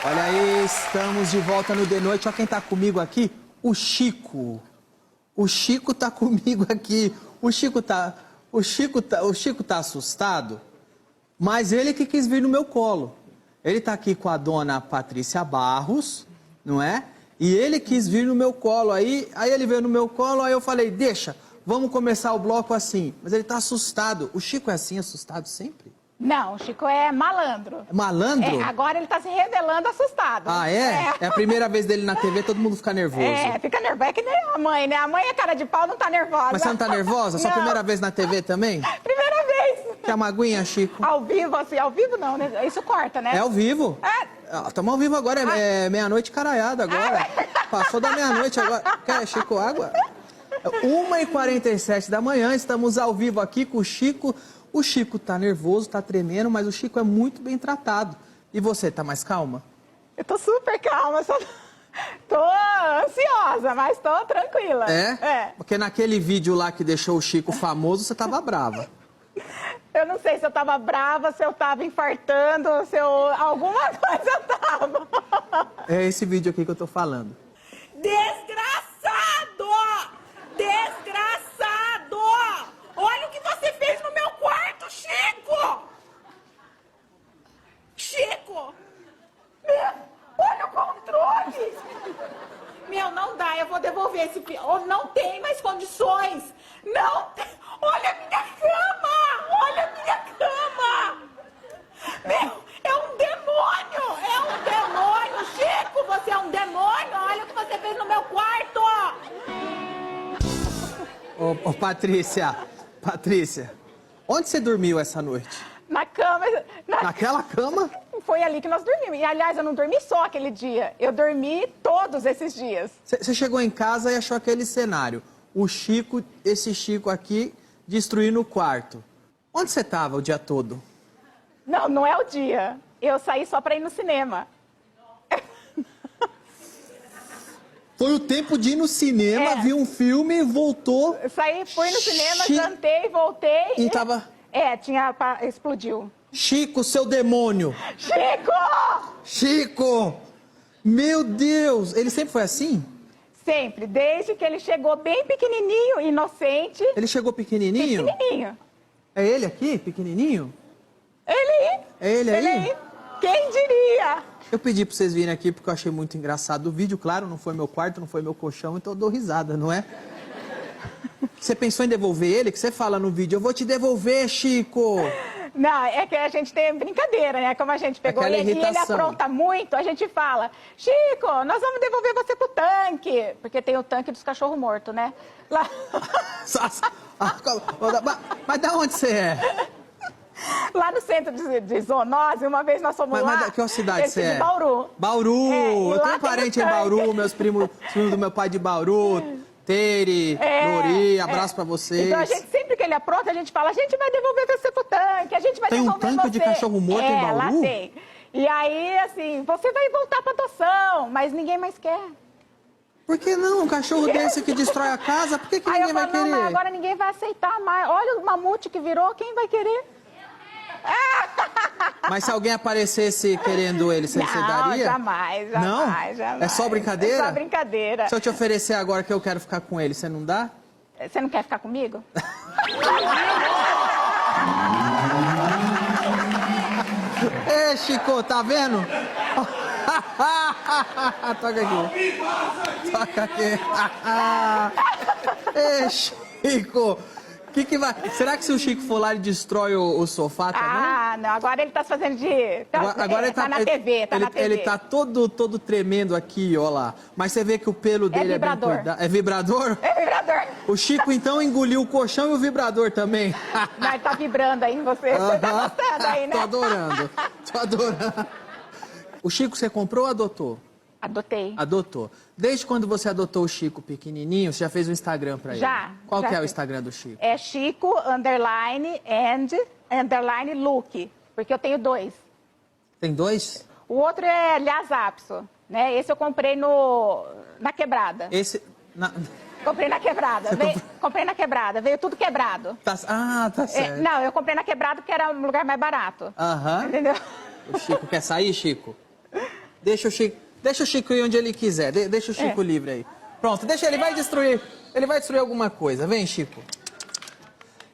Olha aí, estamos de volta no De Noite. Olha quem tá comigo aqui, o Chico. O Chico tá comigo aqui. O Chico tá assustado, mas ele que quis vir no meu colo. Ele tá aqui com a dona Patrícia Barros, não é? E ele quis vir no meu colo. Aí ele veio no meu colo, aí eu falei, deixa, vamos começar o bloco assim. Mas ele tá assustado. O Chico é assim, assustado sempre? Não, o Chico é malandro. É malandro? É, agora ele tá se revelando assustado. Ah, é? É a primeira vez dele na TV, todo mundo fica nervoso. É, fica nervoso. É que nem a mãe, né? A mãe é cara de pau, não tá nervosa. Mas você não tá nervosa? Sua Não. primeira vez na TV também? Primeira vez. Quer uma aguinha, Chico? Ao vivo, assim, ao vivo não, né? Isso corta, né? É ao vivo. Estamos ao vivo agora, é meia-noite caraiada agora. Passou da meia-noite agora. Quer, Chico, água? 1h47 da manhã, estamos ao vivo aqui com o Chico. O Chico tá nervoso, tá tremendo, mas o Chico é muito bem tratado. E você, tá mais calma? Eu tô super calma, só tô ansiosa, mas tô tranquila. É? É. Porque naquele vídeo lá que deixou o Chico famoso, você tava brava. Eu não sei se eu tava brava, se eu tava infartando, se eu... alguma coisa eu tava. É esse vídeo aqui que eu tô falando. Desgraçado! Desgraçado! Olha o que você fez no meu quarto, Chico! Chico! Olha o controle! Meu, não dá, eu vou devolver esse... Não tem mais condições! Não tem... Olha a minha cama! Olha a minha cama! Meu, é um demônio! É um demônio! Chico, você é um demônio! Olha o que você fez no meu quarto! Ô, Patrícia, onde você dormiu essa noite? Na cama... Naquela cama? Foi ali que nós dormimos. E, aliás, eu não dormi só aquele dia. Eu dormi todos esses dias. Você chegou em casa e achou aquele cenário. O Chico, esse Chico aqui, destruindo o quarto. Onde você estava o dia todo? Não, não é o dia. Eu saí só pra ir no cinema. Foi o tempo de ir no cinema, viu um filme, voltou... Eu saí, fui no cinema, jantei, voltei... E tava... explodiu. Chico, seu demônio! Chico! Chico! Meu Deus! Ele sempre foi assim? Sempre, desde que ele chegou bem pequenininho, inocente. Ele chegou pequenininho? Pequenininho. É ele aqui, pequenininho? Ele. É ele aí? Quem diria? Eu pedi pra vocês virem aqui porque eu achei muito engraçado o vídeo. Claro, não foi meu quarto, não foi meu colchão, então eu dou risada, não é? Você pensou em devolver ele? Que você fala no vídeo, eu vou te devolver, Chico! Não, é que a gente tem brincadeira, né? Como a gente pegou Aquela ele e ele irritação. apronta muito, a gente fala, Chico, nós vamos devolver você pro tanque. Porque tem o tanque dos cachorros mortos, né? Lá... Mas da onde você é? Lá no centro de zoonose, uma vez nós fomos lá... Mas que cidade você é? De Bauru. Bauru! Eu tenho tem parente o em tanque. Bauru, meus primos do meu pai de Bauru, Tere, Lori, abraço pra vocês. Então a gente, sempre que ele apronta, a gente fala, a gente vai devolver você pro tanque, a gente vai Tem um devolver tanque você. de cachorro morto em Bauru? Lá tem. E aí, assim, você vai voltar pra adoção, mas ninguém mais quer. Por que não? Um cachorro desse que destrói a casa, por que Aí ninguém eu vai falo, não, querer? mas agora ninguém vai aceitar mais. Olha o mamute que virou, quem vai querer? Mas se alguém aparecesse querendo ele, você daria? Jamais, Não? jamais. É só brincadeira? É só brincadeira. Se eu te oferecer agora que eu quero ficar com ele, você não dá? Você não quer ficar comigo? Ei, Chico, tá vendo? Toca aqui. Toca aqui. Ei, Chico. Que vai... Será que se o Chico for lá ele destrói o sofá também? Ah, não. Agora ele tá se fazendo de... Agora ele tá na TV, tá na TV. Ele tá todo tremendo aqui, ó lá. Mas você vê que o pelo dele é bem vibrador. cuidado. É vibrador? É vibrador. O Chico, então, engoliu o colchão e o vibrador também. Mas tá vibrando aí em você. Você tá gostando aí, né? Tô adorando. Tô adorando. O Chico você comprou ou adotou? Adotei. Adotou. Desde quando você adotou o Chico pequenininho, você já fez um Instagram pra ele? Já. Qual já que é o fiz. Instagram do Chico? É Chico, _, look. Porque eu tenho 2. Tem 2? O outro é Lhasapso, né? Esse eu comprei na quebrada. Esse... Comprei na quebrada. Comprei na quebrada. Veio tudo quebrado. Tá certo. Não, eu comprei na quebrada porque era um lugar mais barato. Aham. Entendeu? O Chico quer sair, Chico? Deixa o Chico ir onde ele quiser. Deixa o Chico livre aí. Pronto, deixa ele, vai destruir. Ele vai destruir alguma coisa. Vem, Chico.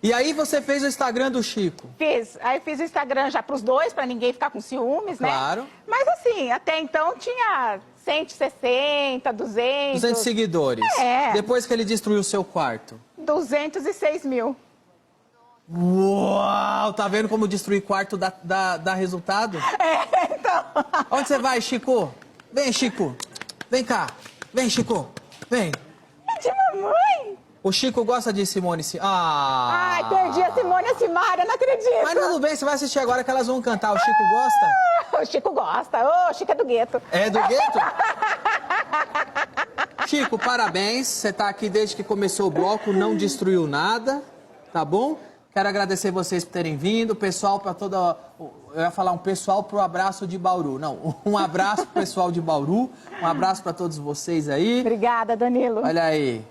E aí você fez o Instagram do Chico? Fiz. Aí fiz o Instagram já pros dois, pra ninguém ficar com ciúmes, né? Claro. Mas assim, até então tinha 160, 200... 200 seguidores. É. Depois que ele destruiu o seu quarto. 206 mil. Uau! Tá vendo como destruir quarto dá resultado? É, então... Onde você vai, Chico? Vem, Chico. Vem cá. Vem, Chico. Vem. De mamãe? O Chico gosta de Simone Ah! Ai, perdi a Simone e a Simária, não acredito. Mas tudo bem, você vai assistir agora que elas vão cantar. O Chico gosta? O Chico gosta. O Chico é do gueto. É do gueto? Chico, parabéns. Você tá aqui desde que começou o bloco, não destruiu nada, tá bom? Quero agradecer vocês por terem vindo, o pessoal para toda... Eu ia falar um pessoal pro abraço de Bauru. Não, um abraço pro pessoal de Bauru, um abraço para todos vocês aí. Obrigada, Danilo. Olha aí.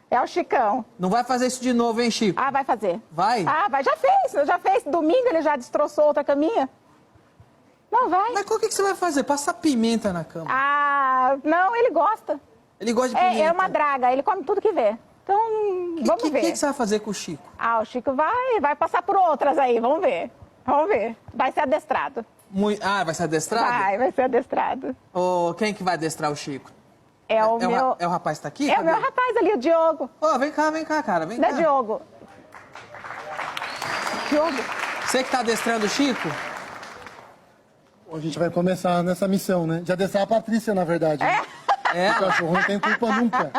É o Chicão. Não vai fazer isso de novo, hein, Chico? Ah, vai fazer. Vai? Ah, vai. Já fez. Domingo ele já destroçou outra caminha. Não, vai. Mas o que você vai fazer? Passar pimenta na cama. Ah, não, ele gosta. Ele gosta de pimenta. É uma draga, ele come tudo que vê. Então, vamos ver. O que você vai fazer com o Chico? Ah, o Chico vai passar por outras aí, vamos ver. Vamos ver. Vai ser adestrado. Vai ser adestrado? Vai ser adestrado. Quem que vai adestrar o Chico? É o meu... É o rapaz que tá aqui? É Cadê? o meu rapaz ali, o Diogo. Vem cá, cara, vem Da cá. Diogo. Diogo. Você que tá adestrando o Chico? A gente vai começar nessa missão, né? De adestrar a Patrícia, na verdade. O cachorro não tem culpa nunca.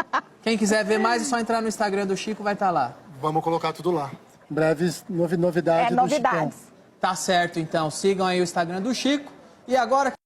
Quem quiser ver mais, é só entrar no Instagram do Chico, vai estar lá. Vamos colocar tudo lá. Breves novidades do Chicão. Novidades. Tá certo, então. Sigam aí o Instagram do Chico. E agora...